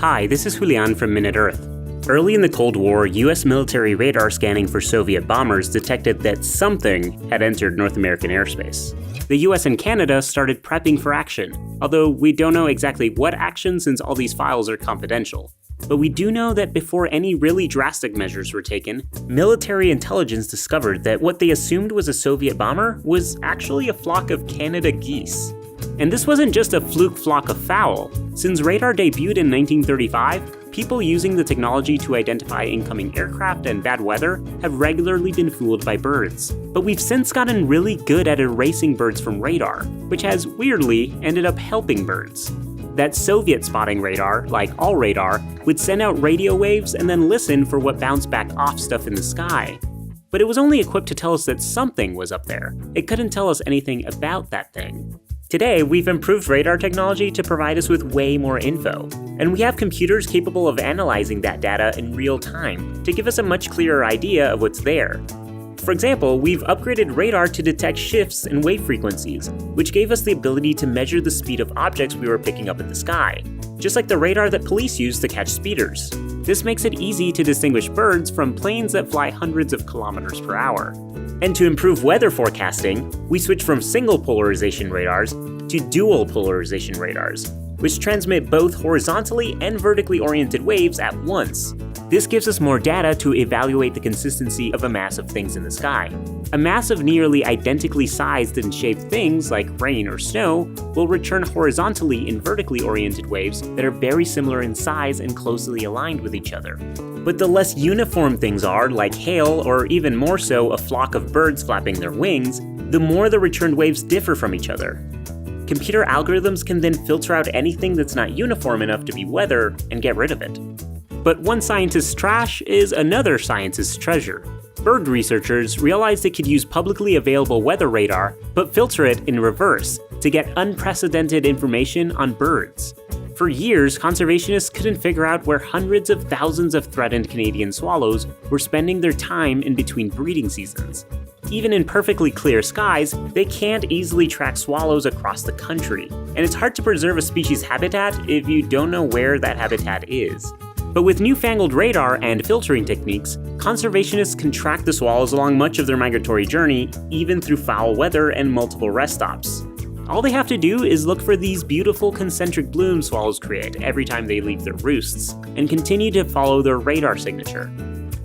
Hi, this is Julian from Minute Earth. Early in the Cold War, US military radar scanning for Soviet bombers detected that something had entered North American airspace. The US and Canada started prepping for action, although we don't know exactly what action since all these files are confidential. But we do know that before any really drastic measures were taken, military intelligence discovered that what they assumed was a Soviet bomber was actually a flock of Canada geese. And this wasn't just a fluke flock of fowl. Since radar debuted in 1935, people using the technology to identify incoming aircraft and bad weather have regularly been fooled by birds. But we've since gotten really good at erasing birds from radar, which has, weirdly, ended up helping birds. That Soviet spotting radar, like all radar, would send out radio waves and then listen for what bounced back off stuff in the sky. But it was only equipped to tell us that something was up there. It couldn't tell us anything about that thing. Today, we've improved radar technology to provide us with way more info, and we have computers capable of analyzing that data in real time to give us a much clearer idea of what's there. For example, we've upgraded radar to detect shifts in wave frequencies, which gave us the ability to measure the speed of objects we were picking up in the sky, just like the radar that police use to catch speeders. This makes it easy to distinguish birds from planes that fly hundreds of kilometers per hour. And to improve weather forecasting, we switched from single polarization radars to dual polarization radars, which transmit both horizontally and vertically oriented waves at once. This gives us more data to evaluate the consistency of a mass of things in the sky. A mass of nearly identically sized and shaped things like rain or snow will return horizontally in vertically oriented waves that are very similar in size and closely aligned with each other. But the less uniform things are, like hail or even more so a flock of birds flapping their wings, the more the returned waves differ from each other. Computer algorithms can then filter out anything that's not uniform enough to be weather and get rid of it. But one scientist's trash is another scientist's treasure. Bird researchers realized they could use publicly available weather radar, but filter it in reverse to get unprecedented information on birds. For years, conservationists couldn't figure out where hundreds of thousands of threatened Canadian swallows were spending their time in between breeding seasons. Even in perfectly clear skies, they can't easily track swallows across the country, and it's hard to preserve a species' habitat if you don't know where that habitat is. But with newfangled radar and filtering techniques, conservationists can track the swallows along much of their migratory journey, even through foul weather and multiple rest stops. All they have to do is look for these beautiful concentric blooms swallows create every time they leave their roosts, and continue to follow their radar signature.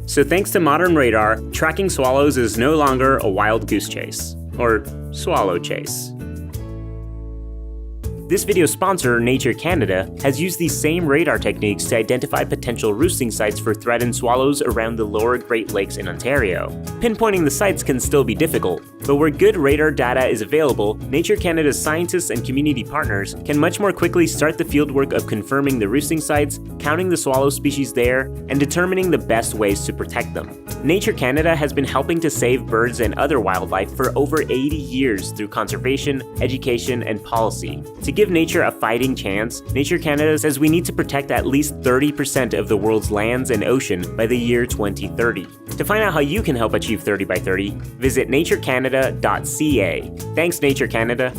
So thanks to modern radar, tracking swallows is no longer a wild goose chase, or swallow chase. This video's sponsor, Nature Canada, has used these same radar techniques to identify potential roosting sites for threatened swallows around the lower Great Lakes in Ontario. Pinpointing the sites can still be difficult, but where good radar data is available, Nature Canada's scientists and community partners can much more quickly start the fieldwork of confirming the roosting sites, counting the swallow species there, and determining the best ways to protect them. Nature Canada has been helping to save birds and other wildlife for over 80 years through conservation, education, and policy. To give nature a fighting chance, Nature Canada says we need to protect at least 30% of the world's lands and ocean by the year 2030. To find out how you can help achieve 30 by 30, visit naturecanada.ca. Thanks, Nature Canada.